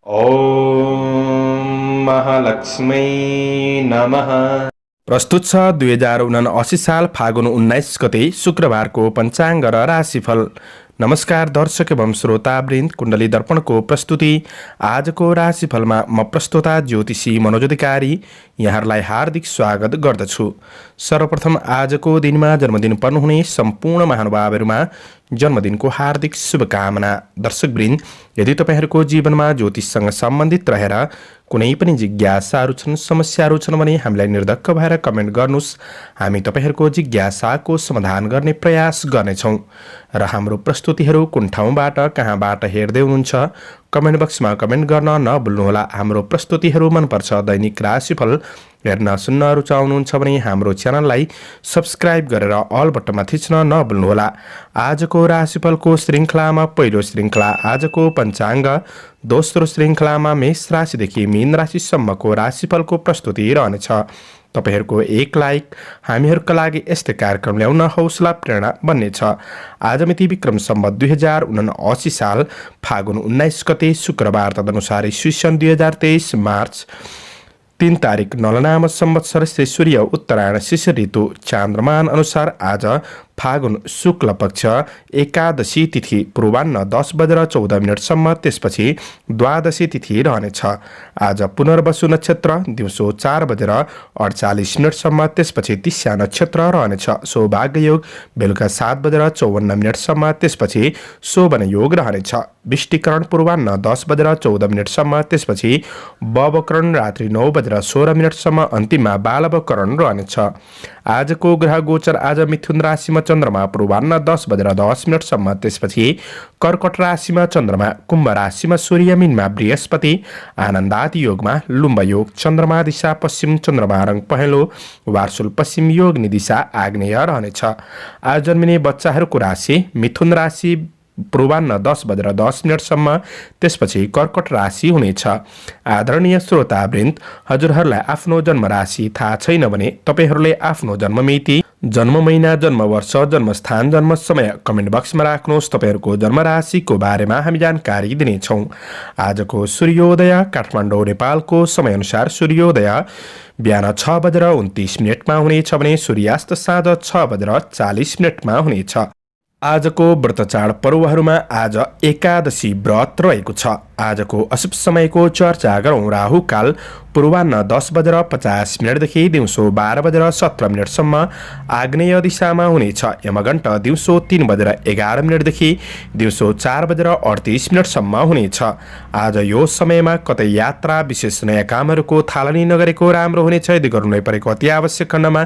ॐ महालक्ष्मै नमः। प्रस्तुत छ 2079 साल फागुन 19 गते शुक्रबारको पञ्चाङ्ग र राशिफल। नमस्कार दर्शक एवं श्रोतावृन्द, कुण्डली दर्पणको प्रस्तुति आजको राशिफलमा म प्रस्तोता ज्योतिषी मनोज अधिकारी यहाँहरूलाई हार्दिक स्वागत गर्दछु। सर्वप्रथम आजको दिनमा जन्मदिन पर्नुहुने सम्पूर्ण महानुभावहरूमा जन्मदिनको हार्दिक शुभकामना। दर्शकवृन्द, यदि तपाईँहरूको जीवनमा ज्योतिषसँग सम्बन्धित रहेर कुनै पनि जिज्ञासाहरू छन्, समस्याहरू छन् भने हामीलाई निर्धक्क भएर कमेन्ट गर्नुहोस्। हामी तपाईँहरूको जिज्ञासाको समाधान गर्ने प्रयास गर्नेछौँ र हाम्रो प्रस्तुतिहरू कुन ठाउँबाट कहाँबाट हेर्दै हुनुहुन्छ कमेन्ट बक्समा कमेन्ट गर्न नभुल्नुहोला। हाम्रो प्रस्तुतिहरू मनपर्छ, दैनिक राशिफल हेर्न सुन्न रुचाउनुहुन्छ भने हाम्रो च्यानललाई सब्सक्राइब गरेर अल बटनमा थिच्न नभुल्नुहोला। आजको राशिफलको श्रृङ्खलामा पहिलो श्रृङ्खला आजको पञ्चाङ्ग, दोस्रो श्रृङ्खलामा मेष राशिदेखि मीन राशिसम्मको राशिफलको प्रस्तुति रहनेछ। तपाईँहरूको एक लाइक हामीहरूका लागि यस्तै कार्यक्रम ल्याउन हौसला प्रेरणा बन्नेछ। आज मिति विक्रम सम्वत 2079 साल फागुन 19 गते शुक्रबार, तदनुसार ईस्वी सन् 2023 मार्च 3 तारिक नलनाम संवत्सर श्री सूर्य उत्तरायण शिशिर ऋतु चान्द्रमान अनुसार आज फागुन शुक्ल पक्ष एकादशी तिथि पूर्वान्न 10:14 त्यसपछि द्वादशी तिथि रहनेछ। आज पुनर्वसु नक्षत्र दिउँसो 4:48 त्यसपछि तिस्या नक्षत्र रहनेछ। सौभाग्य योग बेलुका 7:54 त्यसपछि शोभन योग रहनेछ। विष्टिकरण पूर्वान्न 10:14 त्यसपछि बवकरण रात्रि 9:16 अन्तिममा बालवकरण रहनेछ। आजको ग्रह गोचर आज मिथुन राशिमा चन्द्रमा पूर्वान्न 10:10 त्यसपछि कर्कट राशिमा चन्द्रमा, कुम्भ राशिमा सूर्य, मीनमा बृहस्पति, आनन्दादि योगमा लुम्ब योग, चन्द्रमा दिशा पश्चिम, चन्द्रमा रङ पहेँलो, वार्सुल पश्चिम, योगनी दिशा आग्नेय रहनेछ। आज जन्मिने बच्चाहरूको राशि मिथुन राशि पूर्वान्न 10:10 त्यसपछि कर्कट राशि हुनेछ। आदरणीय श्रोतावृन्द, हजुरहरूलाई आफ्नो जन्म राशि थाहा छैन भने तपाईँहरूले आफ्नो जन्ममिति, जन्म महिना, जन्म वर्ष, जन्मस्थान, जन्म समय कमेन्ट बक्समा राख्नुहोस्। तपाईँहरूको जन्म राशिको बारेमा हामी जानकारी दिनेछौँ। आजको सूर्योदय काठमाडौँ नेपालको समयअनुसार सूर्योदय बिहान 6:29 हुनेछ भने सूर्यास्त साँझ 6:40 हुनेछ। आजको व्रत चाड पर्वहरूमा आज एकादशी व्रत रहेको छ। आजको अशुभ समयको चर्चा गरौँ। राहुकाल पूर्वान्न 10:50 दिउँसो 12:17 आग्नेय दिशामा हुनेछ। यमघण्ट दिउँसो 3:11 दिउँसो 4:38 हुनेछ। आज यो समयमा कतै यात्रा, विशेष नयाँ कामहरूको थालनी नगरेको राम्रो हुनेछ। यदि गर्नै परेको अति आवश्यक खण्डमा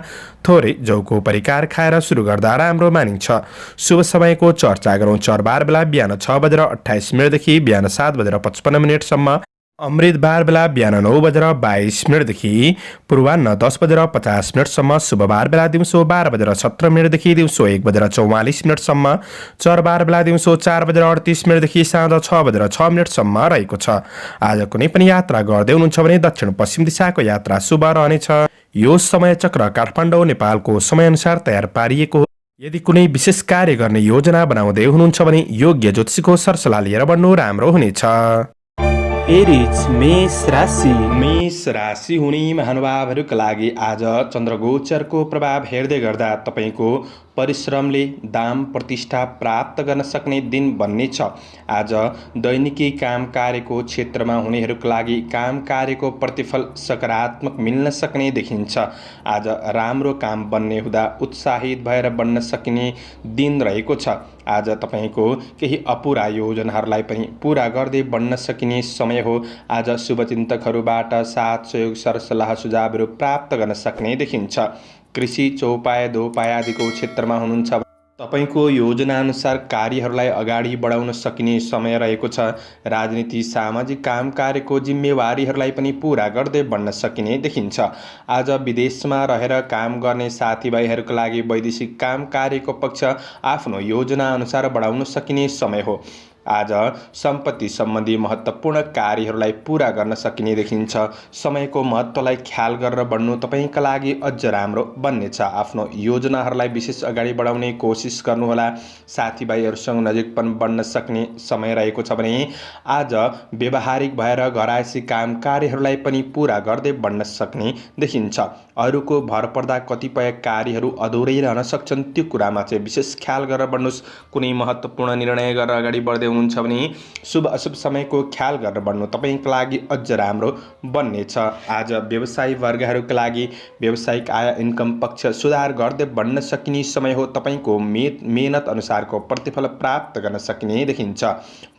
थोरै जौको परिकार खाएर सुरु गर्दा राम्रो मानिन्छ। शुभ समयको चर्चा गरौँ। चरबार बेला बिहान 6:28 बिहान 7:55 अमृत बार बेला बिहान 9:22 पूर्वान्न 10:50 शुभबार बेला दिउँसो 12:17 दिउँसो 1:44 चरबार बेला दिउँसो 4:38 साँझ 6:06 रहेको छ। आज कुनै पनि यात्रा गर्दै हुनुहुन्छ भने दक्षिण पश्चिम दिशाको यात्रा शुभ रहनेछ। यो समय चक्र काठमाडौँ नेपालको समयअनुसार तयार पारिएको हो। यदि कुनै विशेष कार्य गर्ने योजना बनाउँदै हुनुहुन्छ भने योग्य ज्योतिषीको सरसल्लाह लिएर बढ्नु राम्रो हुनेछ। एरिज मेष राशि हुने महानुभावहरूका लागि आज चन्द्रगोचरको प्रभाव हेर्दै गर्दा तपाईँको परिश्रमले दाम प्रतिष्ठा प्राप्त गर्न सक्ने दिन बन्नेछ। आज दैनिकी काम कार्यको क्षेत्रमा हुनेहरूका लागि काम कार्यको प्रतिफल सकारात्मक मिल्न सक्ने देखिन्छ। आज राम्रो काम बन्ने हुँदा उत्साहित भएर बन्न सकिने दिन रहेको छ। आज तपाईँको केही अपुरा योजनाहरूलाई पनि पुरा गर्दै बन्न सकिने समय हो। आज शुभचिन्तकहरूबाट साथ सहयोग, सरसल्लाह, सुझावहरू प्राप्त गर्न सक्ने देखिन्छ। कृषि, चौपाया, दोपाया आदिको क्षेत्रमा हुनुहुन्छ तपाईँको योजनाअनुसार कार्यहरूलाई अगाडि बढाउन सकिने समय रहेको छ। राजनीति, सामाजिक काम कार्यको जिम्मेवारीहरूलाई पनि पुरा गर्दै बढ्न सकिने देखिन्छ। आज विदेशमा रहेर काम गर्ने साथीभाइहरूका लागि वैदेशिक काम कार्यको पक्ष आफ्नो योजनाअनुसार बढाउन सकिने समय हो। आज सम्पत्ति सम्बन्धी महत्त्वपूर्ण कार्यहरूलाई पूरा गर्न सकिने देखिन्छ। समयको महत्त्वलाई ख्याल गरेर बढ्नु तपाईँका लागि अझ राम्रो बन्नेछ। आफ्नो योजनाहरूलाई विशेष अगाडि बढाउने कोसिस गर्नुहोला। साथीभाइहरूसँग नजिकपन बढ्न सक्ने समय रहेको छ भने आज व्यवहारिक भएर घरायसी काम कार्यहरूलाई पनि पूरा गर्दै बढ्न सक्ने देखिन्छ। अरूको भर पर्दा कतिपय कार्यहरू अधुरै रहन सक्छन्, त्यो कुरामा चाहिँ विशेष ख्याल गरेर बढ्नुहोस्। कुनै महत्त्वपूर्ण निर्णय गरेर अगाडि बढ्दै हुनुहुन्छ भने शुभ अशुभ समयको ख्याल गरेर बढ्नु तपाईँको लागि अझ राम्रो बन्नेछ। आज व्यवसायी वर्गहरूका लागि व्यावसायिक आय इन्कम पक्ष सुधार गर्दै बढ्न सकिने समय हो। तपाईँको मेहनत अनुसारको प्रतिफल प्राप्त गर्न सकिने देखिन्छ।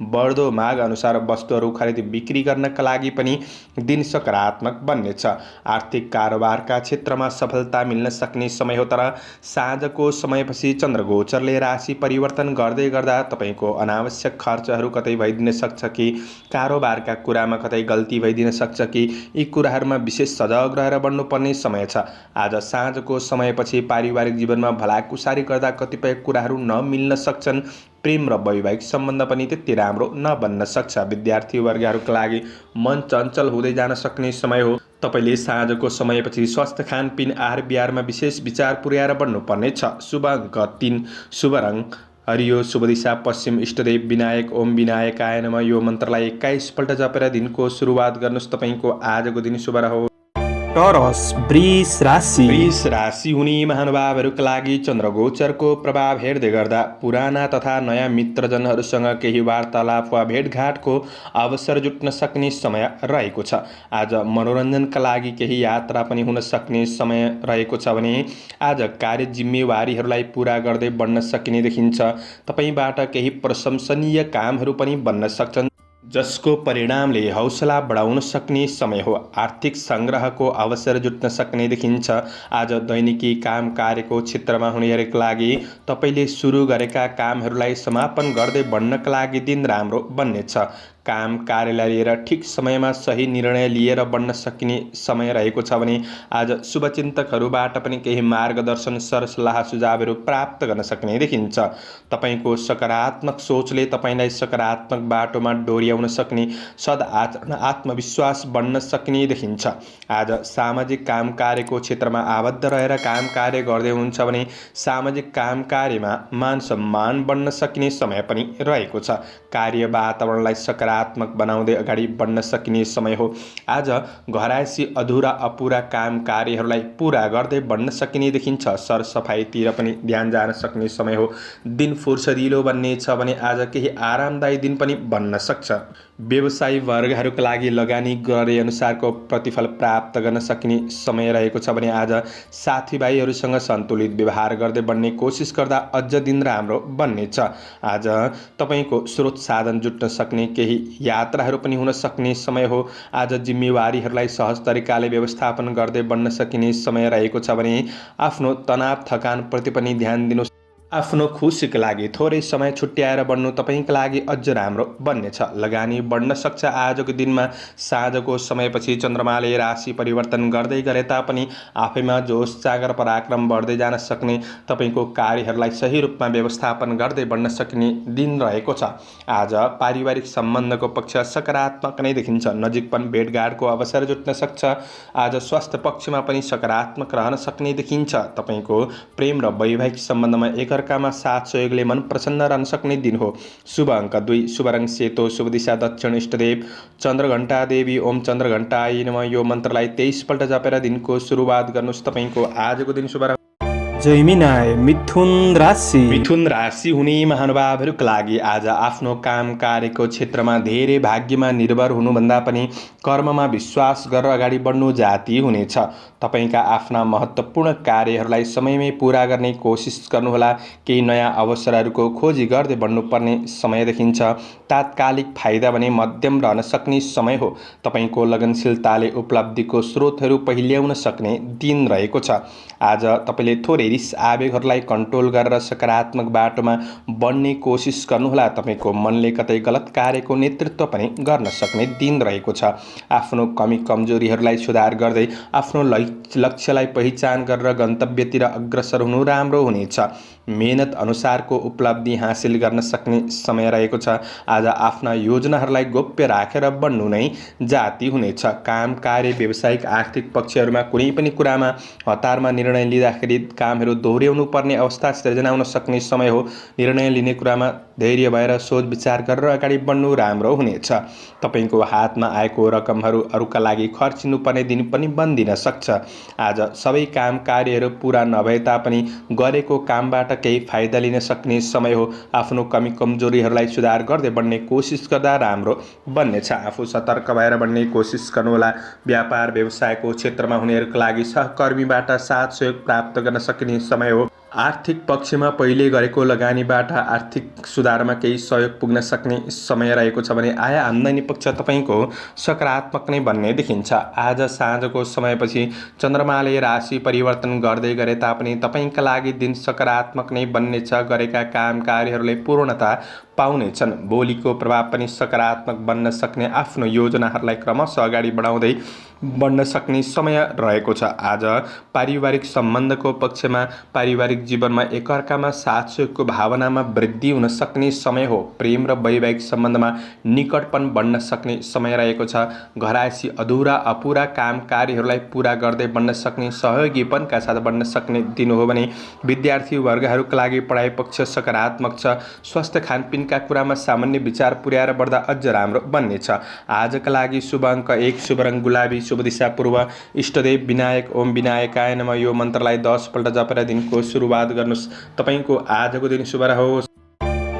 बढ्दो माग अनुसार वस्तुहरू खरिद बिक्री गर्नका लागि पनि दिन सकारात्मक बन्नेछ। आर्थिक कारोबारका क्षेत्रमा सफलता मिल्न सक्ने समय हो, तर साँझको समयपछि चन्द्रगोचरले राशि परिवर्तन गर्दै गर्दा तपाईँको अनावश्यक खर्चहरू कतै भइदिन सक्छ कि कारोबारका कुरामा कतै गल्ती भइदिन सक्छ कि यी कुराहरूमा विशेष सजग रहेर बढ्नुपर्ने समय छ। आज साँझको समयपछि पारिवारिक जीवनमा भलाकुसारी गर्दा कतिपय कुराहरू नमिल्न सक्छन्। प्रेम र वैवाहिक सम्बन्ध पनि त्यति राम्रो नबन्न सक्छ। विद्यार्थी वर्गहरूका लागि मन चञ्चल हुँदै जान सक्ने समय हो। तपाईँले साँझको समयपछि स्वास्थ्य खानपिन आहार विहारमा विशेष विचार पुर्याएर बढ्नुपर्नेछ। शुभ अङ्क 3, शुभ रङ हरियो, शुभ दिशा पश्चिम, इष्टदेव विनायक ओम विनायकाय नमः यो मन्त्रलाई 21 पल्ट जपेर दिनको सुरुवात गर्नुहोस्। तपाईँको आजको दिन शुभ रहोस्। टोरस वृष राशि। वृष राशि हुने महानुभावहरूका लागि चन्द्रगोचरको प्रभाव हेर्दै गर्दा पुराना तथा नयाँ मित्रजनहरूसँग केही वार्तालाप वा भेटघाटको अवसर जुट्न सक्ने समय रहेको छ। आज मनोरञ्जनका लागि केही यात्रा पनि हुन सक्ने समय रहेको छ भने आज कार्य जिम्मेवारीहरूलाई पूरा गर्दै बढ्न सकिने देखिन्छ। तपाईँबाट केही प्रशंसनीय कामहरू पनि बन्न सक्छन्, जसको परिणामले हौसला बढाउन सक्ने समय हो। आर्थिक सङ्ग्रहको अवसर जुट्न सक्ने देखिन्छ। आज दैनिकी काम कार्यको क्षेत्रमा हुनेहरूका लागि तपाईँले सुरु गरेका कामहरूलाई समापन गर्दै बढ्नका लागि दिन राम्रो बन्नेछ। काम कार्यलाई लिएर ठिक समयमा सही निर्णय लिएर बढ्न सकिने समय रहेको छ भने आज शुभचिन्तकहरूबाट पनि केही मार्गदर्शन सरसल्लाह सुझावहरू प्राप्त गर्न सक्ने देखिन्छ। तपाईँको सकारात्मक सोचले तपाईँलाई सकारात्मक बाटोमा डोर्याउन सक्ने सद्आचरण आत्मविश्वास बढ्न सक्ने देखिन्छ। आज सामाजिक काम कार्यको क्षेत्रमा आबद्ध रहेर काम कार्य गर्दै हुनुहुन्छ भने सामाजिक काम कार्यमा मान सम्मान बढ्न सकिने समय पनि रहेको छ। कार्य वातावरणलाई सकारात्मक बनाउँदै अगाडि बढ्न सकिने समय हो। आज घरायसी अधुरा अपुरा काम कार्यहरूलाई पूरा गर्दै बढ्न सकिने देखिन्छ। सरसफाइतिर पनि ध्यान जान सक्ने समय हो। दिन फुर्सदिलो बन्नेछ भने आज केही आरामदायी दिन पनि बन्न सक्छ। व्यवसायी वर्गहरूका लागि लगानी गरे अनुसारको प्रतिफल प्राप्त गर्न सकिने समय रहेको छ भने आज साथीभाइहरूसँग सन्तुलित व्यवहार गर्दै बढ्ने कोसिस गर्दा अझ दिन राम्रो बन्नेछ। आज तपाईँको स्रोत साधन जुट्न सक्ने केही यात्राहरू पनि हुन सक्ने समय हो। आज जिम्मेवारीहरूलाई सहज तरिकाले व्यवस्थापन गर्दै बढ्न सकिने समय रहेको छ भने आफ्नो तनाव थकानप्रति पनि ध्यान दिनुहोस्। आफ्नो खुसीका लागि थोरै समय छुट्याएर बढ्नु तपाईँका लागि अझ राम्रो बन्नेछ। लगानी बढ्न सक्छ। आजको दिनमा साँझको समयपछि चन्द्रमाले राशि परिवर्तन गर्दै गरे तापनि आफैमा जोस जागर पराक्रम बढ्दै जान सक्ने, तपाईँको कार्यहरूलाई सही रूपमा व्यवस्थापन गर्दै बढ्न सक्ने दिन रहेको छ। आज पारिवारिक सम्बन्धको पक्ष सकारात्मक नै देखिन्छ। नजिकपन भेटघाटको अवसर जुट्न सक्छ। आज स्वास्थ्य पक्षमा पनि सकारात्मक रहन सक्ने देखिन्छ। तपाईँको प्रेम र वैवाहिक सम्बन्धमा एकअर्कामा साथ सहयोगले मन प्रसन्न रहन सक्ने दिन हो। शुभ अङ्क 2, शुभ रङ सेतो, शुभ दिशा दक्षिण, इष्टदेव चन्द्रघण्टा देवी ओम चन्द्रघण्टाय नमः यो मन्त्रलाई 23 पल्ट जपेर दिनको सुरुवात गर्नुहोस्। तपाईँको आजको दिन शुभ। जैमिनाय मिथुन राशि। मिथुन राशि हुने महानुभावहरूका लागि आज आफ्नो काम कार्यको क्षेत्रमा धेरै भाग्यमा निर्भर हुनुभन्दा पनि कर्ममा विश्वास गरेर अगाडि बढ्नु जाति हुनेछ। तपाईँका आफ्ना महत्त्वपूर्ण कार्यहरूलाई समयमै पूरा गर्ने कोसिस गर्नुहोला। केही नयाँ अवसरहरूको खोजी गर्दै बढ्नुपर्ने समय देखिन्छ। तात्कालिक फाइदा भने मध्यम रहन सक्ने समय हो। तपाईँको लगनशीलताले उपलब्धिको स्रोतहरू पहिल्याउन सक्ने दिन रहेको छ। आज तपाईँले थोरै रिस आवेगहरूलाई कन्ट्रोल गरेर सकारात्मक बाटोमा बढ्ने कोसिस गर्नुहोला। तपाईँको मनले कतै गलत कार्यको नेतृत्व पनि गर्न सक्ने दिन रहेको छ। आफ्नो कमी कमजोरीहरूलाई सुधार गर्दै आफ्नो लक्ष्यलाई पहिचान गरेर गन्तव्यतिर अग्रसर हुनु राम्रो हुनेछ। मेहनत अनुसारको उपलब्धि हासिल गर्न सक्ने समय रहेको छ। आज आफ्ना योजनाहरूलाई गोप्य राखेर बढ्नु नै जाति हुनेछ। काम, कार्य, व्यावसायिक, आर्थिक पक्षहरूमा कुनै पनि कुरामा हतारमा निर्णय लिँदाखेरि कामहरू दोहोऱ्याउनु पर्ने अवस्था सिर्जना हुन सक्ने समय हो। निर्णय लिने कुरामा धैर्य भएर सोच विचार गरेर अगाडि बढ्नु राम्रो हुनेछ। तपाईँको हातमा आएको रकमहरू अरूका लागि खर्चिनुपर्ने दिन पनि बन्दिन सक्छ। आज सबै काम कार्यहरू पुरा नभए तापनि गरेको कामबाट केही फाइदा लिन सक्ने समय हो। आफ्नो कमी कमजोरीहरूलाई सुधार गर्दै बढ्ने कोसिस गर्दा राम्रो बन्नेछ। आफू सतर्क भएर बढ्ने कोसिस गर्नुहोला। व्यापार व्यवसायको क्षेत्रमा हुनेहरूका लागि सहकर्मीबाट साथ सहयोग प्राप्त गर्न सकिने समय हो। आर्थिक पक्षमा पहिले गरेको लगानीबाट आर्थिक सुधारमा केही सहयोग पुग्न सक्ने समय रहेको छ भने आय आम्दानी पक्ष तपाईँको सकारात्मक नै बन्ने देखिन्छ। आज साँझको समयपछि चन्द्रमाले राशि परिवर्तन गर्दै गरे तापनि तपाईँका लागि दिन सकारात्मक नै बन्नेछ। गरेका काम कार्यहरूले पूर्णता पाउनेछन्। बोलीको प्रभाव पनि सकारात्मक बन्न सक्ने आफ्नो योजनाहरूलाई क्रमशः अगाडि बढाउँदै बढ्न सक्ने समय रहेको छ। आज पारिवारिक सम्बन्धको पक्षमा पारिवारिक जीवनमा एकअर्कामा साथ सहयोगको भावनामा वृद्धि हुन सक्ने समय हो। प्रेम र वैवाहिक सम्बन्धमा निकटपन बढ्न सक्ने समय रहेको छ। घरायसी अधुरा अपुरा काम कार्यहरूलाई पुरा गर्दै बढ्न सक्ने सहयोगीपनका साथ बढ्न सक्ने दिन हो भने विद्यार्थी वर्गहरूका लागि पढाइ पक्ष सकारात्मक छ। स्वास्थ्य खानपिनका कुरामा सामान्य विचार पुर्याएर बढ्दा अझ राम्रो बन्नेछ। आजका लागि शुभ अङ्क 1, शुभ रङ गुलाबी, शुभ दिशा पूर्व, इष्टदेव विनायक ओम विनायकाय नमः यो मन्त्रलाई 10 पल्ट जपेर दिनको सुरुवात गर्नुहोस्। तपाईँको आजको दिन शुभ रहोस्।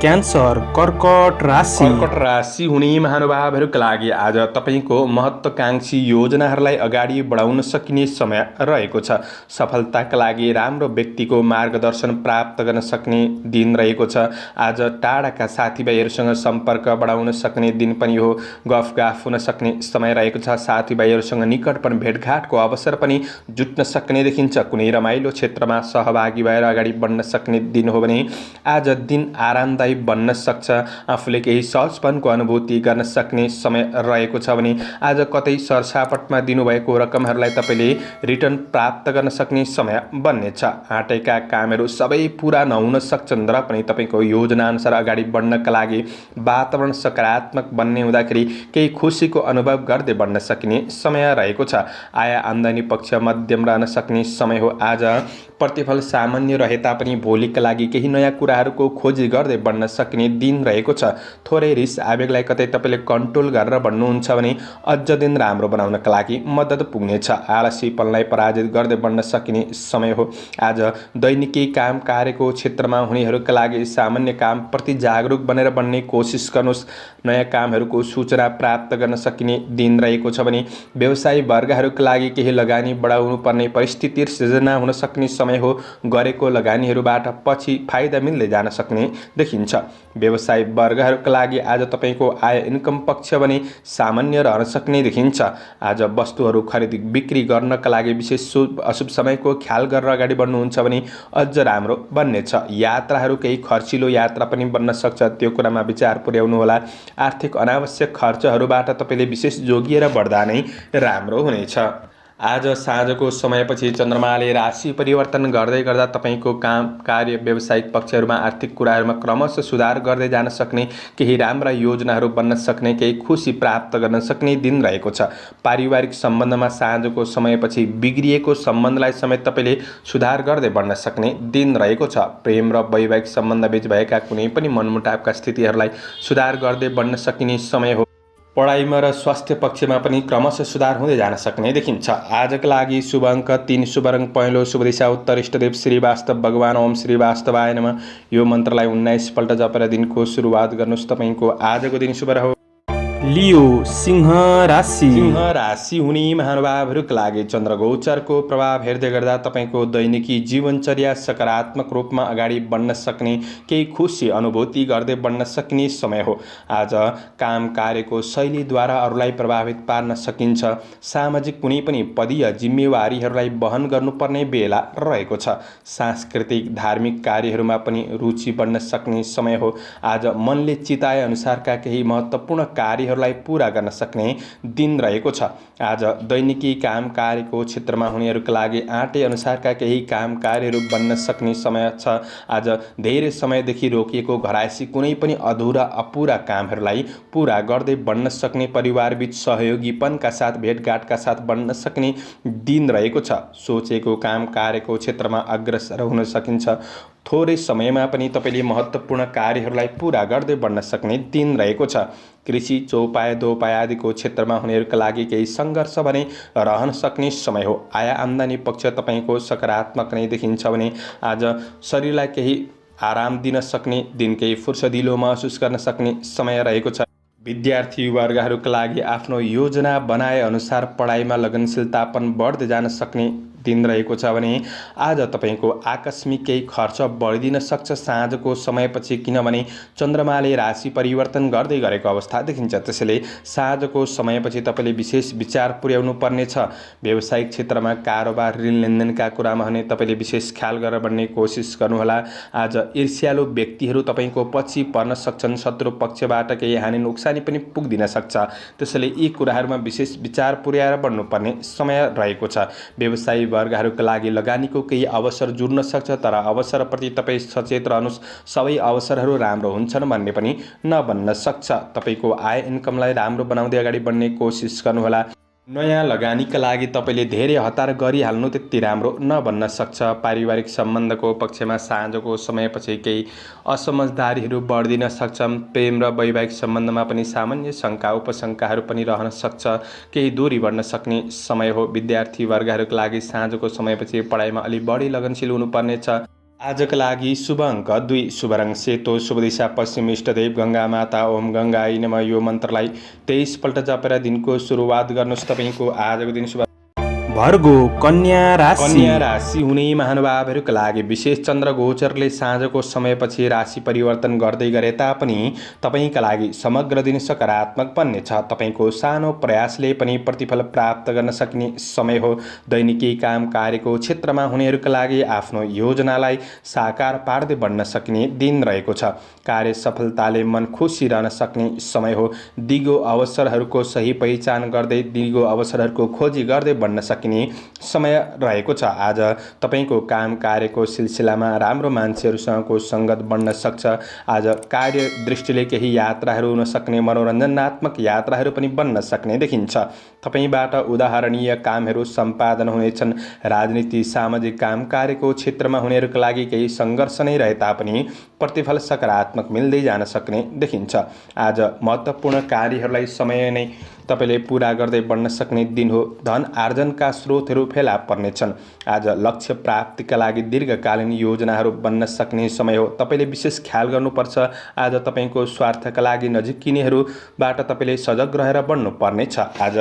क्यान्सर कर्कट राशि। कर्कट राशि हुने महानुभावहरूका लागि आज तपाईँको महत्त्वकांक्षी योजनाहरूलाई अगाडि बढाउन सकिने समय रहेको छ। सफलताका लागि राम्रो व्यक्तिको मार्गदर्शन प्राप्त गर्न सक्ने दिन रहेको छ। आज टाढाका साथीभाइहरूसँग सम्पर्क बढाउन सक्ने दिन पनि हो। गफगाफ हुन सक्ने समय रहेको छ। साथीभाइहरूसँग निकटपन भेटघाटको अवसर पनि जुट्न सक्ने देखिन्छ। कुनै रमाइलो क्षेत्रमा सहभागी भएर अगाडि बढ्न सक्ने दिन हो भने आज दिन आरामदायी बन्न सक्छ। आफूले केही सहजपनको अनुभूति गर्न सक्ने समय रहेको छ भने आज कतै सरसापटमा दिनुभएको रकमहरूलाई तपाईँले रिटर्न प्राप्त गर्न सक्ने समय बन्नेछ। आँटेका कामहरू सबै पुरा नहुन सक्छन् र पनि तपाईँको योजनाअनुसार अगाडि बढ्नका लागि वातावरण सकारात्मक बन्ने हुँदाखेरि केही खुसीको अनुभव गर्दै बढ्न सकिने समय रहेको छ। आय आम्दानी पक्ष मध्यम रहन सक्ने समय हो। आज प्रतिफल सामान्य रहे तापनि भोलिका लागि केही नयाँ कुराहरूको खोजी गर्दै बढ्न सक्ने दिन रहेको छ। थोरै रिस आवेगलाई कतै तपाईँले कन्ट्रोल गरेर बढ्नुहुन्छ भने अझ दिन राम्रो बनाउनका लागि मद्दत पुग्नेछ। आलसीपनलाई पराजित गर्दै बढ्न सकिने समय हो। आज दैनिकी काम कार्यको क्षेत्रमा हुनेहरूका लागि सामान्य कामप्रति जागरुक बनेर बढ्ने कोसिस गर्नुहोस्। नयाँ कामहरूको सूचना प्राप्त गर्न सकिने दिन रहेको छ भने व्यवसायी वर्गहरूका लागि केही लगानी बढाउनु पर्ने परिस्थिति सिर्जना हुन सक्ने समय हो। गरेको लगानीहरूबाट पछि फाइदा मिल्दै जान सक्ने देखिन्छ। व्यवसाय वर्गहरूका लागि आज तपाईँको आय इन्कम पक्ष भने सामान्य रहन सक्ने देखिन्छ। आज वस्तुहरू खरिद बिक्री गर्नका लागि विशेष शुभ अशुभ समयको ख्याल गरेर अगाडि बढ्नुहुन्छ भने अझ राम्रो बन्नेछ। यात्राहरू केही खर्चिलो यात्रा पनि बन्न सक्छ, त्यो कुरामा विचार पुर्याउनु होला। आर्थिक अनावश्यक खर्चहरूबाट तपाईँले विशेष जोगिएर बढ्दा नै राम्रो हुनेछ। आज साँझको समयपछि चन्द्रमाले राशि परिवर्तन गर्दै गर्दा तपाईँको काम कार्य व्यावसायिक पक्षहरूमा आर्थिक कुराहरूमा क्रमशः सुधार गर्दै जान सक्ने, केही राम्रा योजनाहरू बन्न सक्ने, केही खुसी प्राप्त गर्न सक्ने दिन रहेको छ। पारिवारिक सम्बन्धमा साँझको समयपछि बिग्रिएको सम्बन्धलाई समेत तपाईँले सुधार गर्दै बढ्न सक्ने दिन रहेको छ। प्रेम र वैवाहिक सम्बन्धबीच भएका कुनै पनि मनमुटावका स्थितिहरूलाई सुधार गर्दै बढ्न सकिने समय हो। पढाइमा र स्वास्थ्य पक्षमा पनि क्रमशः सुधार हुँदै जान सक्ने देखिन्छ। आजका लागि शुभ अङ्क 3, शुभ रङ पहेँलो, शुभ दिशा उत्तर, इष्टदेव श्री वास्तव भगवान ओम श्री वास्तवाय नमः यो मन्त्रलाई 19 पल्ट जपेर दिनको सुरुवात गर्नुहोस्। तपाईँको आजको दिन शुभ रहोस्। लियो सिंह राशि। सिंह राशि हुने महानुभावहरूका लागि चन्द्रगोचरको प्रभाव हेर्दै गर्दा तपाईँको दैनिकी जीवनचर्या सकारात्मक रूपमा अगाडि बढ्न सक्ने, केही खुसी अनुभूति गर्दै बढ्न सक्ने समय हो। आज काम कार्यको शैलीद्वारा अरूलाई प्रभावित पार्न सकिन्छ। सामाजिक कुनै पनि पदीय जिम्मेवारीहरूलाई वहन गर्नुपर्ने बेला रहेको छ। सांस्कृतिक धार्मिक कार्यहरूमा पनि रुचि बढ्न सक्ने समय हो। आज मनले चिताए अनुसारका केही महत्त्वपूर्ण कार्यहरू कार्यहरूलाई पूरा गर्न सक्ने दिन रहेको छ। आज दैनिकी काम कार्यको क्षेत्रमा हुनेहरूका लागि आँटे अनुसारका केही काम कार्यहरू बन्न सक्ने समय छ। आज धेरै समयदेखि रोकिएको घरायसी कुनै पनि अधुरा अपुरा कामहरूलाई पूरा गर्दै बन्न सक्ने, परिवारबीच सहयोगीपनका साथ भेटघाटका साथ बन्न सक्ने दिन रहेको छ। सोचेको काम कार्यको क्षेत्रमा अग्रसर हुन सकिन्छ। थोरै समयमा पनि तपाईँले महत्त्वपूर्ण कार्यहरूलाई पूरा गर्दै बढ्न सक्ने दिन रहेको छ। कृषि, चौपाया, दोपाया आदिको क्षेत्रमा हुनेहरूका लागि केही सङ्घर्ष भने रहन सक्ने समय हो। आय आम्दानी पक्ष तपाईँको सकारात्मक नै देखिन्छ भने आज शरीरलाई केही आराम दिन सक्ने दिन, केही फुर्सदिलो महसुस गर्न सक्ने समय रहेको छ। विद्यार्थी वर्गहरूका लागि आफ्नो योजना बनाए अनुसार पढाइमा लगनशीलतापन बढ्दै जान सक्ने दिन रहेको छ भने आज तपाईँको आकस्मिक केही खर्च बढिदिन सक्छ साँझको समयपछि, किनभने चन्द्रमाले राशि परिवर्तन गर्दै गरेको अवस्था देखिन्छ। त्यसैले साँझको समयपछि तपाईँले विशेष विचार पुर्याउनु पर्नेछ। व्यावसायिक क्षेत्रमा कारोबार, ऋण लेनदेनका कुरामा भने तपाईँले विशेष ख्याल गरेर बढ्ने कोसिस गर्नुहोला। आज ईर्ष्यालु व्यक्तिहरू तपाईँको पछि पर्न सक्छन्। शत्रु पक्षबाट केही हानि नोक्सानी पनि पुग्दिन सक्छ। त्यसैले यी कुराहरूमा विशेष विचार पुर्याएर बढ्नुपर्ने समय रहेको छ। व्यवसायी वर्गहरूका लागि लगानीको केही अवसर जुर्न सक्छ, तर अवसरप्रति तपाईँ सचेत रहनुहोस्। सबै अवसरहरू राम्रो हुन्छन् भन्ने पनि नबन्न सक्छ। तपाईँको आय इन्कमलाई राम्रो बनाउँदै अगाडि बढ्ने कोसिस गर्नुहोला। नयाँ लगानीका लागि तपाईँले धेरै हतार गरिहाल्नु त्यति राम्रो नबन्न सक्छ। पारिवारिक सम्बन्धको पक्षमा साँझको समयपछि केही असमझदारीहरू बढ्दिन सक्छन्। प्रेम र वैवाहिक सम्बन्धमा पनि सामान्य शङ्का उपशङ्काहरू पनि रहन सक्छ। केही दूरी बढ्न सक्ने समय हो। विद्यार्थी वर्गहरूका लागि साँझको समयपछि पढाइमा अलि बढी लगनशील हुनुपर्नेछ। आजका लागि शुभ अङ्क 2, शुभ रङ सेतो, शुभ दिशा पश्चिम, इष्टदेव गङ्गा माता, ओम गङ्गाय नमः। यो मन्त्रलाई 23 पल्ट जपेर दिनको सुरुवात गर्नुहोस्। तपाईँको आजको दिन शुभ। भर्गो कन्या राशि हुने महानुभावहरूका लागि विशेष चन्द्र गोचरले साँझको समयपछि राशि परिवर्तन गर्दै गरे तापनि तपाईँका लागि समग्र दिन सकारात्मक बन्नेछ। तपाईँको सानो प्रयासले पनि प्रतिफल प्राप्त गर्न सक्ने समय हो। दैनिकी काम कार्यको क्षेत्रमा हुनेहरूका लागि आफ्नो योजनालाई साकार पार्दै बढ्न सक्ने दिन रहेको छ। कार्य सफलताले मन खुसी रहन सक्ने समय हो। दिगो अवसरहरूको सही पहिचान गर्दै दिगो अवसरहरूको खोजी गर्दै बढ्न सक्ने समय रहेको छ। आज तपाईँको काम कार्यको सिलसिलामा राम्रो मान्छेहरूसँगको सङ्गत बढ्न सक्छ। आज कार्य दृष्टिले केही यात्राहरू हुन सक्ने, मनोरञ्जनात्मक यात्राहरू पनि बन्न सक्ने देखिन्छ। तपाईँबाट उदाहरणीय कामहरू सम्पादन हुनेछन्। राजनीति, सामाजिक काम कार्यको क्षेत्रमा हुनेहरूका लागि केही सङ्घर्ष नै रहे तापनि प्रतिफल सकारात्मक मिल्दै जान सक्ने देखिन्छ। आज महत्त्वपूर्ण कार्यहरूलाई समय नै तपाईँले पूरा गर्दै बढ्न सक्ने दिन हो। धन आर्जनका स्रोतहरू फेला पर्नेछन्। आज लक्ष्य प्राप्तिका लागि दीर्घकालीन योजनाहरू बन्न सक्ने समय हो। तपाईँले विशेष ख्याल गर्नुपर्छ। आज तपाईँको स्वार्थका लागि नजिकिनेहरूबाट तपाईँले सजग रहेर बढ्नुपर्नेछ। आज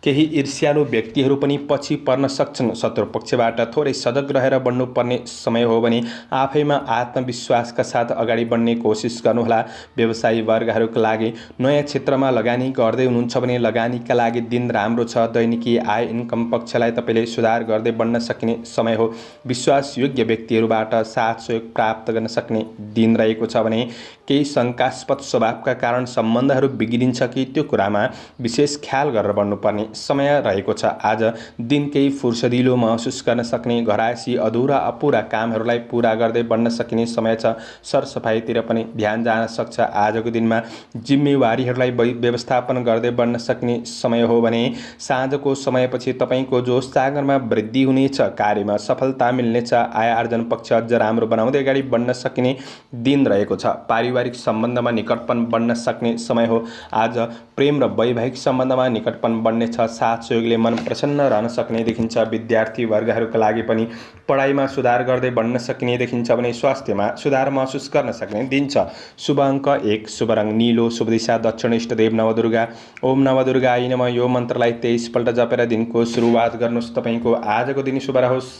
केही ईर्ष्यालु व्यक्तिहरू पनि पछि पर्न सक्छन्। शत्रु पक्षबाट थोरै सजग रहेर बढ्नुपर्ने समय हो भने आफैमा आत्मविश्वासका साथ अगाडि बढ्ने कोसिस गर्नुहोला। व्यवसायी वर्गहरूका लागि नयाँ क्षेत्रमा लगानी गर्दै हुनुहुन्छ भने लगानीका लागि दिन राम्रो छ। दैनिकी आय इन्कम पक्षलाई तपाईँले सुधार गर्दै बढ्न सक्ने समय हो। विश्वासयोग्य व्यक्तिहरूबाट साथ सहयोग प्राप्त गर्न सक्ने दिन रहेको छ भने केही शङ्कास्पद स्वभावका कारण सम्बन्धहरू बिग्रिन्छ कि त्यो कुरामा विशेष ख्याल गरेर बढ्नुपर्ने समय रहेको छ। आज दिन केही फुर्सदिलो महसुस गर्न सक्ने, घरायसी अधुरा अपुरा कामहरूलाई पूरा गर्दै बढ्न सकिने समय छ। सरसफाइतिर पनि ध्यान जान सक्छ। आजको दिनमा जिम्मेवारीहरूलाई व्यवस्थापन गर्दै बढ्न सक्ने समय हो भने साँझको समयपछि तपाईँको जोस जागरमा वृद्धि हुनेछ। कार्यमा सफलता मिल्नेछ। आय आर्जन पक्ष अझ राम्रो बनाउँदै अगाडि बढ्न सकिने दिन रहेको छ। पारिवारिक सम्बन्धमा निकटपन बढ्न सक्ने समय हो। आज प्रेम र वैवाहिक सम्बन्धमा निकटपन बढ्नेछ। साथ सहयोगले मन प्रसन्न रहन सक्ने देखिन्छ। विद्यार्थी वर्गहरूका लागि पनि पढाइमा सुधार गर्दै बढ्न सकिने देखिन्छ भने स्वास्थ्यमा सुधार महसुस गर्न सक्ने दिन छ। शुभ अङ्क 1, शुभ रङ नीलो, शुभ दिशा दक्षिण, इष्टदेव नवदुर्गा। ओम नवदुर्गाय नमः। यो मन्त्रलाई 23 पल्ट जपेर दिनको सुरुवात गर्नुहोस्। तपाईँको आजको दिन शुभ रहोस्।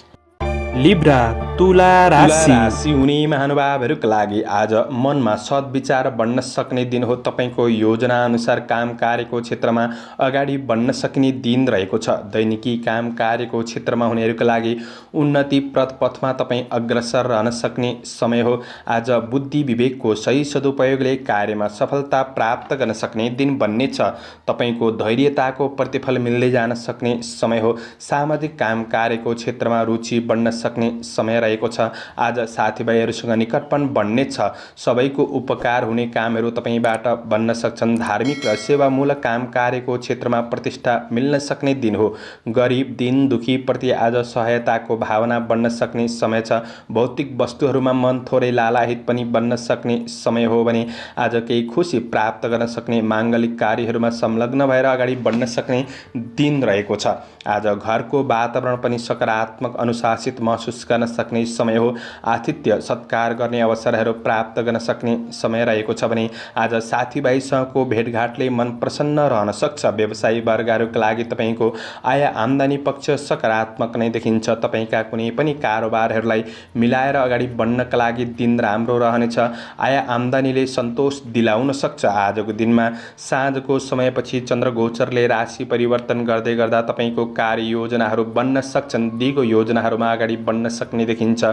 लिब्रा तुला राशि राशि हुने महानुभावहरूका लागि आज मनमा सद्विचार बढ्न सक्ने दिन हो। तपाईँको योजना अनुसार काम कार्यको क्षेत्रमा अगाडि बढ्न सक्ने दिन रहेको छ। दैनिकी काम कार्यको क्षेत्रमा हुनेहरूका लागि उन्नतिप्रद पथमा तपाईँ अग्रसर रहन सक्ने समय हो। आज बुद्धि विवेकको सही सदुपयोगले कार्यमा सफलता प्राप्त गर्न सक्ने दिन बन्नेछ। तपाईँको धैर्यताको प्रतिफल मिल्दै जान सक्ने समय हो। सामाजिक काम कार्यको क्षेत्रमा रुचि बढ्न सक्ने समय रहेको छ। आज साथीभाइहरूसँग निकटपन बढ्नेछ। सबैको उपकार हुने कामहरू तपाईँबाट बन्न सक्छन्। धार्मिक र सेवामूलक काम कार्यको क्षेत्रमा प्रतिष्ठा मिल्न सक्ने दिन हो। गरिब दिन दुखीप्रति आज सहायताको भावना बन्न सक्ने समय छ। भौतिक वस्तुहरूमा मन थोरै लालाहित पनि बन्न सक्ने समय हो भने आज केही खुसी प्राप्त गर्न सक्ने माङ्गलिक कार्यहरूमा संलग्न भएर अगाडि बढ्न सक्ने दिन रहेको छ। आज घरको वातावरण पनि सकारात्मक अनुशासित महसुस गर्न सक्ने समय हो। आतिथ्य सत्कार गर्ने अवसरहरू प्राप्त गर्न सक्ने समय रहेको छ भने आज साथीभाइसँगको भेटघाटले मन प्रसन्न रहन सक्छ। व्यवसायी वर्गहरूका लागि तपाईँको आय आम्दानी पक्ष सकारात्मक नै देखिन्छ। तपाईँका कुनै पनि कारोबारहरूलाई मिलाएर अगाडि बढ्नका लागि दिन राम्रो रहनेछ। आय आम्दानीले सन्तोष दिलाउन सक्छ। आजको दिनमा साँझको समयपछि चन्द्रगोचरले राशि परिवर्तन गर्दै गर्दा तपाईँको कार्ययोजनाहरू बन्न सक्छन्। दिगो योजनाहरूमा अगाडि बढ्न सक्ने देखिन्छ।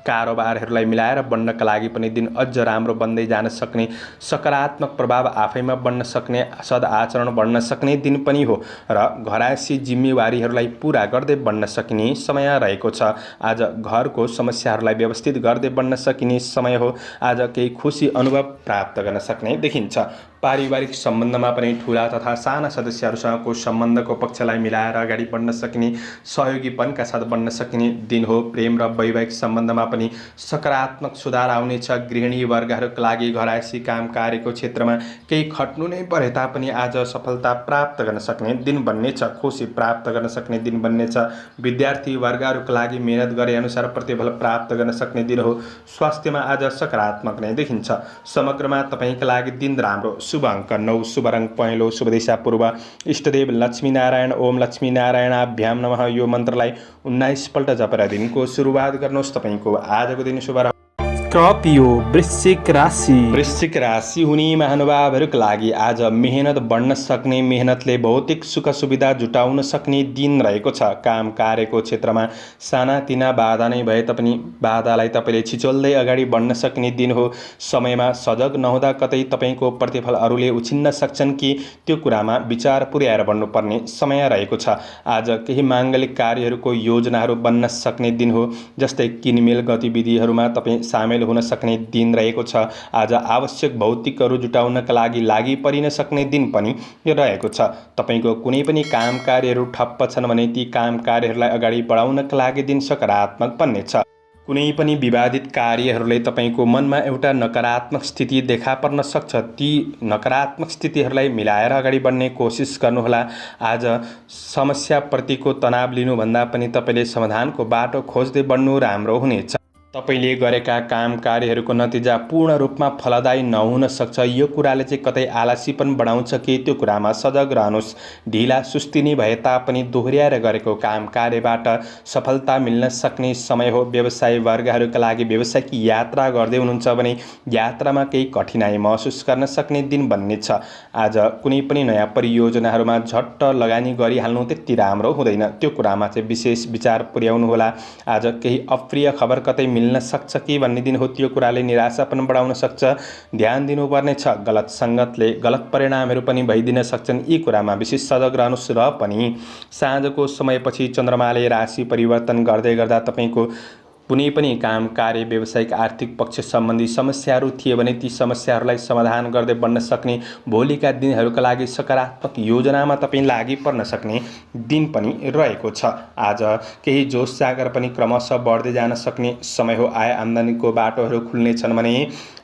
कारोबारहरूलाई मिलाएर बढ्नका लागि पनि दिन अझ राम्रो बन्दै जान सक्ने, सकारात्मक प्रभाव आफैमा बन्न सक्ने, सदाचरण बढ्न सक्ने दिन पनि हो र घरायसी जिम्मेवारीहरूलाई पुरा गर्दै बढ्न सकिने समय रहेको छ। आज घरको समस्याहरूलाई व्यवस्थित गर्दै बढ्न सकिने समय हो। आज केही खुसी अनुभव प्राप्त गर्न सक्ने देखिन्छ। पारिवारिक सम्बन्धमा पनि ठुला तथा साना सदस्यहरूसँगको सम्बन्धको पक्षलाई मिलाएर अगाडि बढ्न सकिने, सहयोगीपनका साथ बढ्न सकिने दिन हो। प्रेम र वैवाहिक सम्बन्धमा पनि सकारात्मक सुधार आउनेछ। गृहिणी वर्गहरूका लागि घरायसी काम कार्यको क्षेत्रमा केही खट्नु नै परे तापनि आज सफलता प्राप्त गर्न सक्ने दिन बन्नेछ। खुसी प्राप्त गर्न सक्ने दिन बन्नेछ। विद्यार्थी वर्गहरूका लागि मेहनत गरे अनुसार प्रतिफल प्राप्त गर्न सक्ने दिन हो। स्वास्थ्यमा आज सकारात्मक नै देखिन्छ। समग्रमा तपाईँका लागि दिन राम्रो। शुभ अङ्क 9, शुभ रङ पहेँलो, शुभ दिशा पूर्व। इष्टदेव लक्ष्मीनारायण। ओम लक्ष्मीनारायणाभ्याम नमः। यो मन्त्रलाई 19 पल्ट जपेर दिनको सुरुवात गर्नुहोस्। तपाईँको आजको दिन शुभ रह्यो। स्कर्पियो वृश्चिक राशि वृश्चिक राशि हुने महानुभावहरूका लागि आज मेहनत बढ्न सक्ने, मेहनतले भौतिक सुख सुविधा जुटाउन सक्ने दिन रहेको छ। काम कार्यको क्षेत्रमा सानातिना बाधा नै भए तापनि बाधालाई तपाईँले छिचोल्दै अगाडि बढ्न सक्ने दिन हो। समयमा सजग नहुँदा कतै तपाईँको प्रतिफल अरूले उछिन्न सक्छन् कि त्यो कुरामा विचार पुर्याएर बढ्नुपर्ने समय रहेको छ। आज केही माङ्गलिक कार्यहरूको योजनाहरू बन्न सक्ने दिन हो। जस्तै किनमेल गतिविधिहरूमा तपाईँ सामेल हुन सक्ने दिन रहेको छ। आज आवश्यक भौतिकहरू जुटाउनका लागि परिन सक्ने दिन पनि रहेको छ। तपाईँको कुनै पनि काम कार्यहरू ठप्प छन् भने ती काम कार्यहरूलाई अगाडि बढाउनका लागि दिन सकारात्मक बन्नेछ। कुनै पनि विवादित कार्यहरूले तपाईँको मनमा एउटा नकारात्मक स्थिति देखा पर्न सक्छ। ती नकारात्मक स्थितिहरूलाई मिलाएर अगाडि बढ्ने कोसिस गर्नुहोला। आज समस्याप्रतिको तनाव लिनुभन्दा पनि तपाईँले समाधानको बाटो खोज्दै बढ्नु राम्रो हुनेछ। तपाईँले गरेका काम कार्यहरूको नतिजा पूर्ण रूपमा फलदायी नहुन सक्छ। यो कुराले चाहिँ कतै आलसीपन बढाउँछ कि त्यो कुरामा सजग रहनुहोस्। ढिला सुस्तिनी भए तापनि दोहोर्याएर गरेको काम कार्यबाट सफलता मिल्न सक्ने समय हो। व्यवसायी वर्गहरूका लागि व्यावसायिक यात्रा गर्दै हुनुहुन्छ भने यात्रामा केही कठिनाई महसुस गर्न सक्ने दिन बन्नेछ। आज कुनै पनि नयाँ परियोजनाहरूमा झट्ट लगानी गरिहाल्नु त्यति राम्रो हुँदैन। त्यो कुरामा चाहिँ विशेष विचार पुर्याउनुहोला। आज केही अप्रिय खबर कतै मिल्न सक्छ कि भन्ने दिन हो। त्यो कुराले निराशा पनि बढाउन सक्छ। ध्यान दिनुपर्ने छ। गलत सङ्गतले गलत परिणामहरू पनि भइदिन सक्छन्। यी कुरामा विशेष सजग रहनुहोस्। र पनि साँझको समयपछि चन्द्रमाले राशि परिवर्तन गर्दै गर्दा तपाईँको कुनै पनि काम कार्य व्यावसायिक आर्थिक पक्ष सम्बन्धी समस्याहरू थिए भने ती समस्याहरूलाई समाधान गर्दै बढ्न सक्ने, भोलिका दिनहरूका लागि सकारात्मक योजनामा तपाईँ लागि पर्न सक्ने दिन पनि रहेको छ। आज केही जोस जागर पनि क्रमशः बढ्दै जान सक्ने समय हो। आय आम्दानीको बाटोहरू खुल्नेछन् भने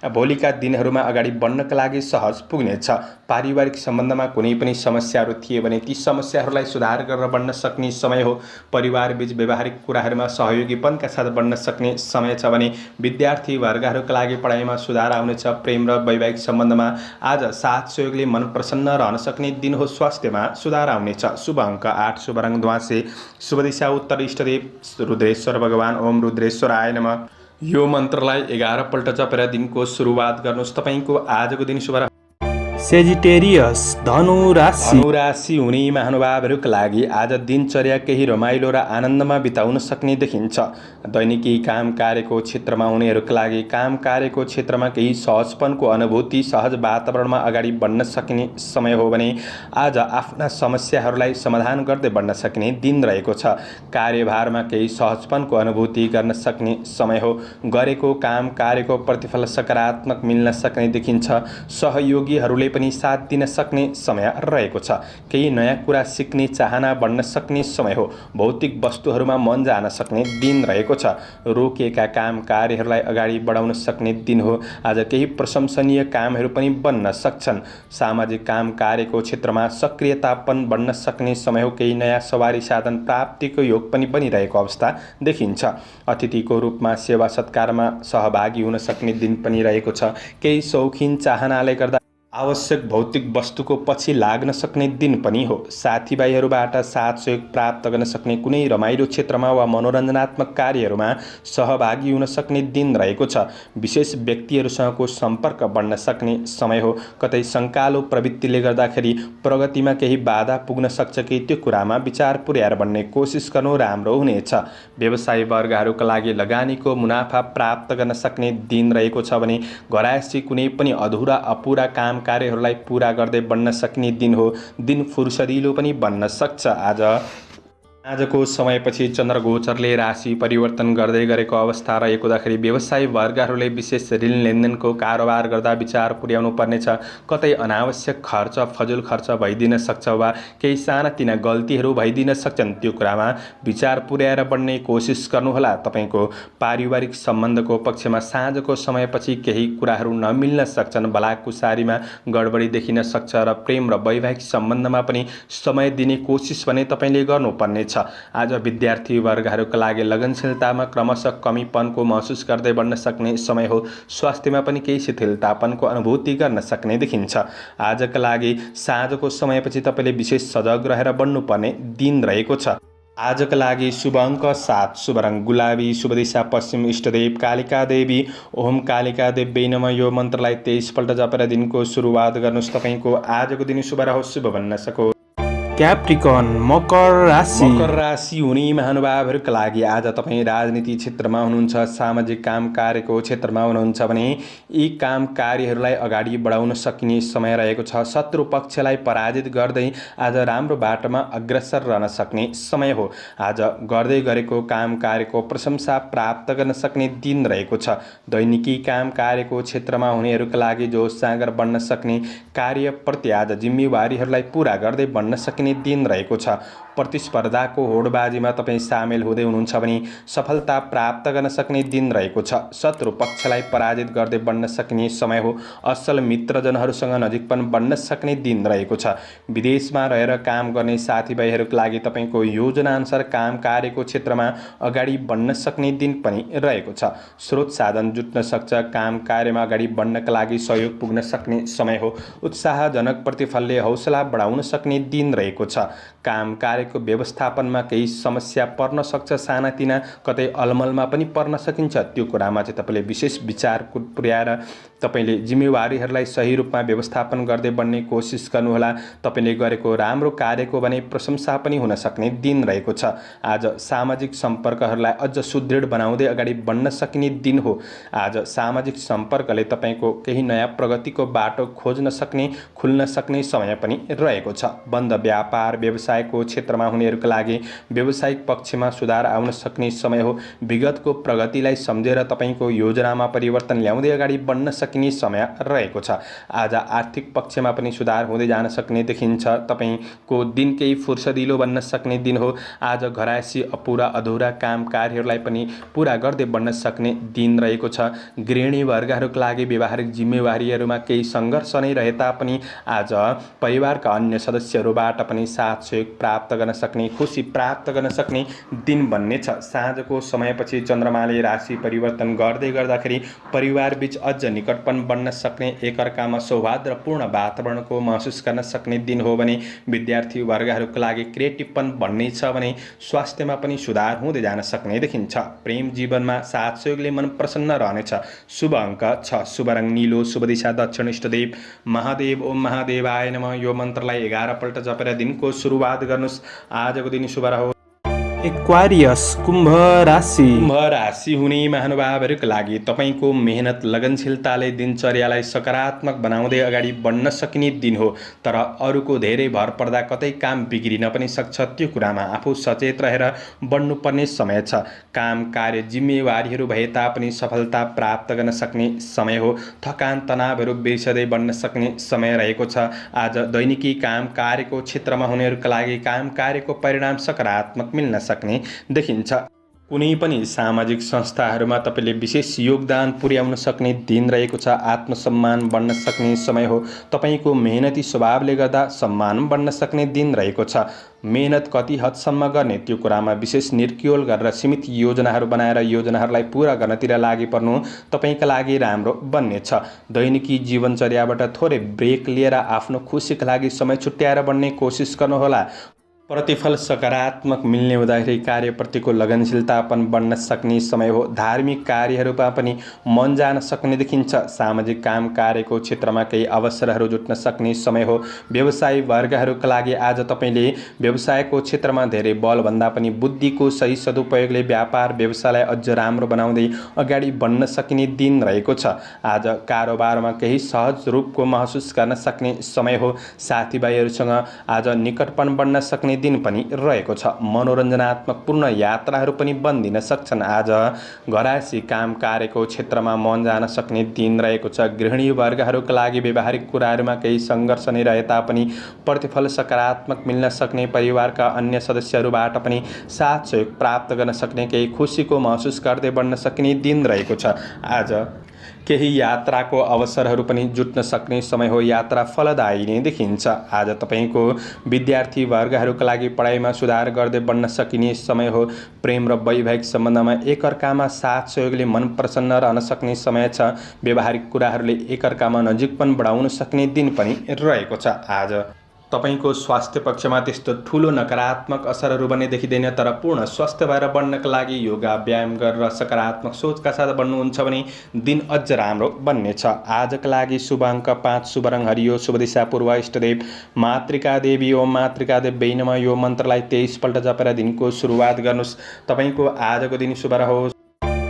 भोलिका दिनहरूमा अगाडि बढ्नका लागि सहज पुग्नेछ। पारिवारिक सम्बन्धमा कुनै पनि समस्याहरू थिए भने ती समस्याहरूलाई सुधार गरेर बढ्न सक्ने समय हो। परिवारबीच व्यवहारिक कुराहरूमा सहयोगीपनका साथ बढ्न सक्ने समय छ भने विद्यार्थी वर्गहरूका लागि पढाइमा सुधार आउनेछ। प्रेम र वैवाहिक सम्बन्धमा आज साथ सहयोगले मन प्रसन्न रहन सक्ने दिन हो। स्वास्थ्यमा सुधार आउनेछ। शुभ अङ्क 8, शुभ रङ ध्वाँसे, शुभ दिशा उत्तर, इष्टदेव रुद्रेश्वर भगवान। ओम रुद्रेश्वराय नमः। यो मन्त्रलाई 11 पल्ट जपेर दिनको सुरुवात गर्नुहोस्। तपाईँको आजको दिन शुभ सेजिटेरियस धनु राशि। धनु राशि हुने महानुभावहरूका लागि आज दिनचर्या केही रमाइलो र आनन्दमा बिताउन सक्ने देखिन्छ। दैनिकी काम कार्यको क्षेत्रमा हुनेहरूका लागि काम कार्यको क्षेत्रमा केही सहजपनको अनुभूति, सहज वातावरणमा अगाडि बढ्न सक्ने समय हो भने आज आफ्ना समस्याहरूलाई समाधान गर्दै बढ्न सक्ने दिन रहेको छ। कार्यभारमा केही सहजपनको अनुभूति गर्न सक्ने समय हो। गरेको काम कार्यको प्रतिफल सकारात्मक मिल्न सक्ने देखिन्छ। सहयोगीहरूले पनि साथ दिन सक्ने समय रहेको छ। केही नयाँ कुरा सिक्ने चाहना बढ्न सक्ने समय हो। भौतिक वस्तुहरूमा मन जान सक्ने दिन रहेको छ। रोकिएका काम कार्यहरूलाई अगाडि बढाउन सक्ने दिन हो। आज केही प्रशंसनीय कामहरू पनि बन्न सक्छन्। सामाजिक काम कार्यको क्षेत्रमा सक्रियतापन बढ्न सक्ने समय हो। केही नयाँ सवारी साधन प्राप्तिको योग पनि बनिरहेको अवस्था देखिन्छ। अतिथिको रूपमा सेवा सत्कारमा सहभागी हुन सक्ने दिन पनि रहेको छ। केही शौखिन चाहनाले गर्दा आवश्यक भौतिक वस्तुको पछि लाग्न सक्ने दिन पनि हो। साथीभाइहरूबाट साथ सहयोग प्राप्त गर्न सक्ने, कुनै रमाइलो क्षेत्रमा वा मनोरञ्जनात्मक कार्यहरूमा सहभागी हुन सक्ने दिन रहेको छ। विशेष व्यक्तिहरूसँगको सम्पर्क बढ्न सक्ने समय हो। कतै शङ्कालु प्रवृत्तिले गर्दाखेरि प्रगतिमा केही बाधा पुग्न सक्छ कि त्यो कुरामा विचार पुर्याएर बढ्ने कोसिस गर्नु राम्रो हुनेछ। व्यवसायी वर्गहरूका लागि लगानीको मुनाफा प्राप्त गर्न सक्ने दिन रहेको छ भने घरायसी कुनै पनि अधुरा अपुरा काम कार्यहरूलाई पूरा गर्दै बढ्न सक्ने दिन हो। दिन फुर्सदिलो पनि बन्न सक्छ। आजको समयपछि चन्द्रगोचरले राशि परिवर्तन गर्दै गरेको अवस्था रहेको हुँदाखेरि व्यवसायी वर्गहरूले विशेष ऋण लेनदेनको कारोबार गर्दा विचार पुर्याउनु पर्नेछ। कतै अनावश्यक खर्च, फजुल खर्च भइदिन सक्छ वा केही सानातिना गल्तीहरू भइदिन सक्छन्। त्यो कुरामा विचार पुर्याएर बढ्ने कोसिस गर्नुहोला। तपाईँको पारिवारिक सम्बन्धको पक्षमा साँझको समयपछि केही कुराहरू नमिल्न सक्छन्। भलाकुसारीमा गडबडी देखिन सक्छ र प्रेम र वैवाहिक सम्बन्धमा पनि समय दिने कोसिस भने तपाईँले गर्नुपर्नेछ। आज विद्यार्थी वर्गहरूका लागि लगनशीलतामा क्रमशः कमीपनको महसुस गर्दै बढ्न सक्ने समय हो। स्वास्थ्यमा पनि केही शिथिलतापनको अनुभूति गर्न सक्ने देखिन्छ। आजका लागि साँझको समयपछि तपाईँले विशेष सजग रहेर बढ्नुपर्ने दिन रहेको छ। आजका लागि शुभ अङ्क 7, शुभ रङ गुलाबी, शुभ दिशा पश्चिम, इष्टदेव कालिका देवी। ओम कालिका देवी नमः। यो मन्त्रलाई 23 पल्ट जपेर दिनको सुरुवात गर्नुहोस्। तपाईँको आजको दिन शुभ रहोस्, शुभ बन्न सकोस्। क्याप्रिकन मकर राशि। मकर राशि हुने महानुभावहरूका लागि आज तपाईँ राजनीति क्षेत्रमा हुनुहुन्छ, सामाजिक काम कार्यको क्षेत्रमा हुनुहुन्छ भने यी काम कार्यहरूलाई अगाडि बढाउन सकिने समय रहेको छ। शत्रु पक्षलाई पराजित गर्दै आज राम्रो बाटोमा अग्रसर रहन सक्ने समय हो। आज गर्दै गरेको काम कार्यको प्रशंसा प्राप्त गर्न सक्ने दिन रहेको छ। दैनिकी काम कार्यको क्षेत्रमा हुनेहरूका लागि जोस जाँगर बढ्न सक्ने, कार्यप्रति आज जिम्मेवारीहरूलाई पुरा गर्दै बढ्न सक्ने दिन रहेको छ। प्रतिस्पर्धाको होडबाजीमा तपाईँ सामेल हुँदै हुनुहुन्छ भने सफलता प्राप्त गर्न सक्ने दिन रहेको छ। शत्रु पक्षलाई पराजित गर्दै बढ्न सक्ने समय हो। असल मित्रजनहरूसँग नजिकपन बढ्न सक्ने दिन रहेको छ। विदेशमा रहेर काम गर्ने साथीभाइहरूका लागि तपाईँको योजनाअनुसार काम कार्यको क्षेत्रमा अगाडि बढ्न सक्ने दिन पनि रहेको छ। स्रोत साधन जुट्न सक्छ। काम कार्यमा अगाडि बढ्नका लागि सहयोग पुग्न सक्ने समय हो। उत्साहजनक प्रतिफलले हौसला बढाउन सक्ने दिन रहेको छ। काम कार्यको व्यवस्थापनमा केही समस्या पर्न सक्छ। सानातिना कतै अलमलमा पनि पर्न सकिन्छ। त्यो कुरामा चाहिँ तपाईँले विशेष विचार पुर्याएर तपाईँले जिम्मेवारीहरूलाई सही रूपमा व्यवस्थापन गर्दै बढ्ने कोसिस गर्नुहोला। तपाईँले गरेको राम्रो कार्यको भने प्रशंसा पनि हुन सक्ने दिन रहेको छ। आज सामाजिक सम्पर्कहरूलाई अझ सुदृढ बनाउँदै अगाडि बढ्न सकिने दिन हो। आज सामाजिक सम्पर्कले तपाईँको केही नयाँ प्रगतिको बाटो खोज्न सक्ने, खुल्न सक्ने समय पनि रहेको छ। बन्द व्यापार व्यवसायको क्षेत्रमा हुनेहरूका लागि व्यावसायिक पक्षमा सुधार आउन सक्ने समय हो। विगतको प्रगतिलाई सम्झेर तपाईँको योजनामा परिवर्तन ल्याउँदै अगाडि बढ्न सकिने समय रहेको छ। आज आर्थिक पक्षमा पनि सुधार हुँदै जान सक्ने देखिन्छ। तपाईँको दिन केही फुर्सदिलो बन्न सक्ने दिन हो। आज घरायसी अपुरा अधुरा काम कार्यहरूलाई पनि पूरा गर्दै बढ्न सक्ने दिन रहेको छ। गृहिणी वर्गहरूका लागि व्यावहारिक जिम्मेवारीहरूमा केही सङ्घर्ष नै रहे तापनि आज परिवारका अन्य सदस्यहरूबाट पनि साथ सहयोग प्राप्त गर्न सक्ने, खुसी प्राप्त गर्न सक्ने दिन बन्नेछ। साँझको समयपछि चन्द्रमाले राशि परिवर्तन गर्दै गर्दाखेरि परिवारबीच अझ निकटपन बन्न सक्ने, एकअर्कामा सौहार्दपूर्ण वातावरणको महसुस गर्न सक्ने दिन हो भने विद्यार्थी वर्गहरूका लागि क्रिएटिभपन बढ्नेछ भने स्वास्थ्यमा पनि सुधार हुँदै जान सक्ने देखिन्छ। प्रेम जीवनमा साथ सहयोगले मन प्रसन्न रहनेछ। शुभ अङ्क 6, शुभ रङ नीलो, शुभ दिशा दक्षिण, इष्टदेव महादेव ओम महादेवाय नमः। यो मन्त्रलाई 11 पल्ट जपेर दिनको सुरुवात गर्नुहोस्। आजको दिन शुभ रहोस्। एक्वारियस कुम्भ राशि। कुम्भ राशि हुने महानुभावहरूका लागि तपाईँको मेहनत लगनशीलताले दिनचर्यालाई सकारात्मक बनाउँदै अगाडि बढ्न सकिने दिन हो। तर अरूको धेरै भर पर्दा कतै काम बिग्रिन पनि सक्छ। त्यो कुरामा आफू सचेत रहेर बढ्नुपर्ने समय छ। काम कार्य जिम्मेवारीहरू भए तापनि सफलता प्राप्त गर्न सक्ने समय हो। थकान तनावहरू बिर्सदै बढ्न सक्ने समय रहेको छ। आज दैनिकी काम कार्यको क्षेत्रमा हुनेहरूका लागि काम कार्यको परिणाम सकारात्मक मिल्न सक्ने देखिन्छ। कुनै पनि सामाजिक संस्थाहरूमा तपाईँले विशेष योगदान पुर्याउन सक्ने दिन रहेको छ। आत्मसम्मान बढ्न सक्ने समय हो। तपाईँको मेहनती स्वभावले गर्दा सम्मान बढ्न सक्ने दिन रहेको छ। मेहनत कति हदसम्म गर्ने त्यो कुरामा विशेष निर्क्योल गरेर सीमित योजनाहरू बनाएर योजनाहरूलाई पूरा गर्नतिर लागि पर्नु तपाईँका लागि राम्रो बन्नेछ। दैनिकी जीवनचर्याबाट थोरै ब्रेक लिएर आफ्नो खुसीका लागि समय छुट्याएर बढ्ने कोसिस गर्नुहोला। प्रतिफल सकारात्मक मिल्ने हुँदाखेरि कार्यप्रतिको लगनशीलतापन बढ्न सक्ने समय हो। धार्मिक कार्यहरूमा पनि मन जान सक्ने देखिन्छ। सामाजिक काम कार्यको क्षेत्रमा केही अवसरहरू जुट्न सक्ने समय हो। व्यवसायी वर्गहरूका लागि आज तपाईँले व्यवसायको क्षेत्रमा धेरै बलभन्दा पनि बुद्धिको सही सदुपयोगले व्यापार व्यवसायलाई अझ राम्रो बनाउँदै अगाडि बढ्न सकिने दिन रहेको छ। आज कारोबारमा केही सहज रूपको महसुस गर्न सक्ने समय हो। साथीभाइहरूसँग आज निकटपन बढ्न सक्ने दिन पनि रहेको छ। मनोरञ्जनात्मक पूर्ण यात्राहरू पनि बन्दिन सक्छन्। आज घरायसी काम कार्यको क्षेत्रमा मन जान सक्ने दिन रहेको छ। गृहिणी वर्गहरूका लागि व्यावहारिक कुराहरूमा केही सङ्घर्ष नै रहे तापनि प्रतिफल सकारात्मक मिल्न सक्ने, परिवारका अन्य सदस्यहरूबाट पनि साथ सहयोग प्राप्त गर्न सक्ने, केही खुसीको महसुस गर्दै बढ्न सक्ने दिन रहेको छ। आज केही यात्राको अवसरहरू पनि जुट्न सक्ने समय हो। यात्रा फलदायी नै देखिन्छ। आज तपाईँको विद्यार्थी वर्गहरूका लागि पढाइमा सुधार गर्दै बढ्न सकिने समय हो। प्रेम र वैवाहिक सम्बन्धमा एकअर्कामा साथ सहयोगले मन प्रसन्न रहन सक्ने समय छ। व्यावहारिक कुराहरूले एकअर्कामा नजिकपन बढाउन सक्ने दिन पनि रहेको छ। आज तपाईँको स्वास्थ्य पक्षमा त्यस्तो ठुलो नकारात्मक असरहरू बन्ने देखिँदैन। तर पूर्ण स्वस्थ भएर बढ्नका लागि योगा व्यायाम गरेर सकारात्मक सोचका साथ बढ्नुहुन्छ भने दिन अझ राम्रो बन्नेछ। आजका लागि शुभ अङ्क 5, शुभ रङ हरियो, शुभ दिशा पूर्व, इष्टदेव मातृका देवी ओम मातृका देवी नमः। यो मन्त्रलाई 23 पल्ट जपेर दिनको सुरुवात गर्नुहोस्। तपाईँको आजको दिन शुभ रहोस्।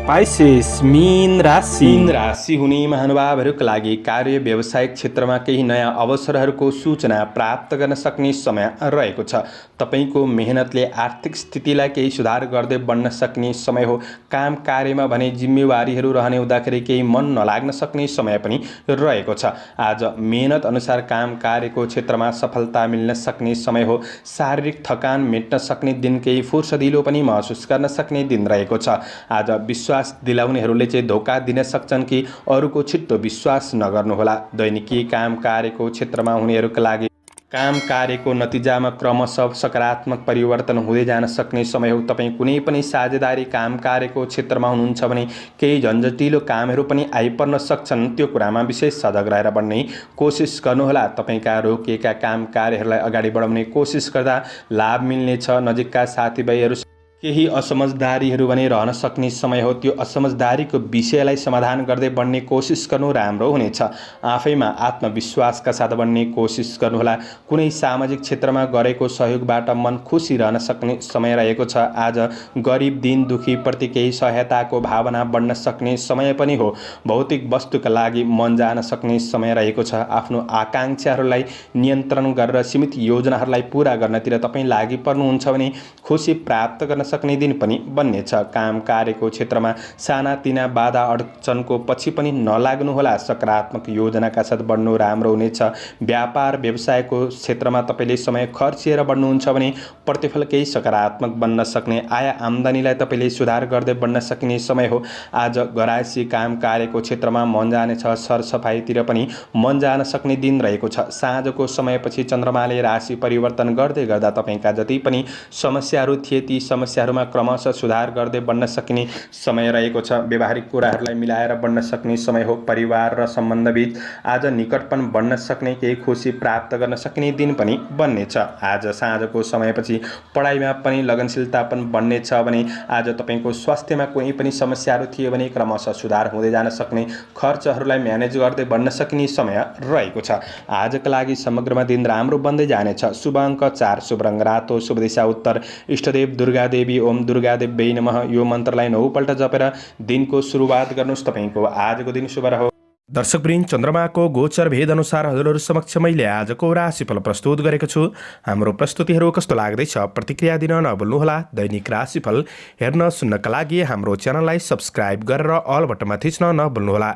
पाइसेस मीन राशि। मीन राशि हुने महानुभावहरूका लागि कार्य व्यवसायिक क्षेत्रमा केही नयाँ अवसरहरूको सूचना प्राप्त गर्न सक्ने समय रहेको छ। तपाईँको मेहनतले आर्थिक स्थितिलाई केही सुधार गर्दै बढ्न सक्ने समय हो। काम कार्यमा भने जिम्मेवारीहरू रहने हुँदाखेरि केही मन नलाग्न सक्ने समय पनि रहेको छ। आज मेहनत अनुसार काम कार्यको क्षेत्रमा सफलता मिल्न सक्ने समय हो। शारीरिक थकान मेट्न सक्ने दिन, केही फुर्सदिलो पनि महसुस गर्न सक्ने दिन रहेको छ। आज विश्वास दिलाउनेहरूले चाहिँ धोका दिन सक्छन् कि अरूको छिट्टो विश्वास नगर्नुहोला। दैनिकी काम कार्यको क्षेत्रमा हुनेहरूका लागि काम कार्यको नतिजामा क्रमशः सकारात्मक परिवर्तन हुँदै जान सक्ने समय हो। तपाईँ कुनै पनि साझेदारी काम कार्यको क्षेत्रमा हुनुहुन्छ भने केही झन्झटिलो कामहरू पनि आइपर्न सक्छन्। त्यो कुरामा विशेष सजग रहेर बढ्ने कोसिस गर्नुहोला। तपाईँका रोकिएका काम कार्यहरूलाई अगाडि बढाउने कोसिस गर्दा लाभ मिल्नेछ। नजिकका साथीभाइहरू केही असमझदारीहरू भने रहन सक्ने समय हो। त्यो असमझदारीको विषयलाई समाधान गर्दै बढ्ने कोसिस गर्नु राम्रो हुनेछ। आफैमा आत्मविश्वासका साथ बढ्ने कोसिस गर्नुहोला। कुनै सामाजिक क्षेत्रमा गरेको सहयोगबाट मन खुसी रहन सक्ने समय रहेको छ। आज गरिब दीन दुखीप्रति केही सहायताको भावना बढ्न सक्ने समय पनि हो। भौतिक वस्तुका लागि मन जान सक्ने समय रहेको छ। आफ्नो आकाङ्क्षाहरूलाई नियन्त्रण गरेर सीमित योजनाहरूलाई पूरा गर्नतिर तपाईँ लागि पर्नुहुन्छ भने खुसी प्राप्त गर्न सक्ने दिन पनि बन्नेछ। काम कार्यको क्षेत्रमा सानातिना बाधा अडचनको पछि पनि नलाग्नुहोला। सकारात्मक योजनाका साथ बढ्नु राम्रो हुनेछ। व्यापार व्यवसायको क्षेत्रमा तपाईँले समय खर्चिएर बढ्नुहुन्छ भने प्रतिफल केही सकारात्मक बन्न सक्ने, आय आम्दानीलाई तपाईँले सुधार गर्दै बढ्न सकिने समय हो। आज घरायसी काम कार्यको क्षेत्रमा मन जानेछ। सरसफाइतिर पनि मन जान सक्ने दिन रहेको छ। साँझको समयपछि चन्द्रमाले राशि परिवर्तन गर्दै गर्दा तपाईँका जति पनि समस्याहरू थिए ती समस्याहरूमा क्रमशः सुधार गर्दै बढ्न सकिने समय रहेको छ। व्यवहारिक कुराहरूलाई मिलाएर बढ्न सक्ने समय हो। परिवार र सम्बन्धबीच आज निकटपन बढ्न सक्ने, केही खुसी प्राप्त गर्न सक्ने दिन पनि बन्नेछ। आज साँझको समयपछि पढाइमा पनि लगनशीलता पनि बढ्नेछ भने आज तपाईँको स्वास्थ्यमा कुनै पनि समस्याहरू थिए भने क्रमशः सुधार हुँदै जान सक्ने, खर्चहरूलाई म्यानेज गर्दै बढ्न सकिने समय रहेको छ। आजका लागि समग्रमा दिन राम्रो बन्दै जानेछ। शुभ अङ्क 4, शुभ रङ रातो, शुभ दिशा उत्तर, इष्टदेव दुर्गा देवी, ओम दुर्गा देवी नमः। यो मन्त्रलाई 9 पल्ट जपेर दिनको सुरुवात गर्नुहोस्। तपाईँको आजको दिन शुभ रहोस्। दर्शकवृन्द, चन्द्रमाको गोचर भेद अनुसार हजुरहरू समक्ष मैले आजको राशिफल प्रस्तुत गरेको छु। हाम्रो प्रस्तुतिहरू कस्तो लाग्दैछ प्रतिक्रिया दिन नभुल्नुहोला। दैनिक राशिफल हेर्न सुन्नका लागि हाम्रो च्यानललाई सब्स्क्राइब गरेर अल बटनमा थिच्न नभुल्नुहोला।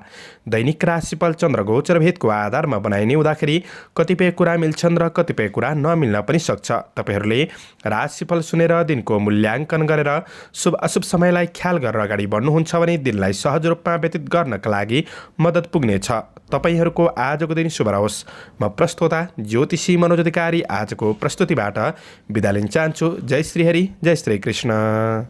दैनिक राशिफल चन्द्र गोचर भेदको आधारमा बनाइने हुँदाखेरि कतिपय कुरा मिल्छन् र कतिपय कुरा नमिल्न पनि सक्छ। तपाईँहरूले राशिफल सुनेर दिनको मूल्याङ्कन गरेर शुभ अशुभ समयलाई ख्याल गरेर अगाडि बढ्नुहुन्छ भने दिनलाई सहज रूपमा व्यतीत गर्नका लागि मद्दत पुग्नेछ। तपाईहरूको आजको दिन शुभ रहोस्। म प्रस्तोता ज्योतिषी मनोज अधिकारी आजको प्रस्तुतिबाट बिदा लिन चाहन्छु। जय श्री हरि, जय श्री कृष्ण।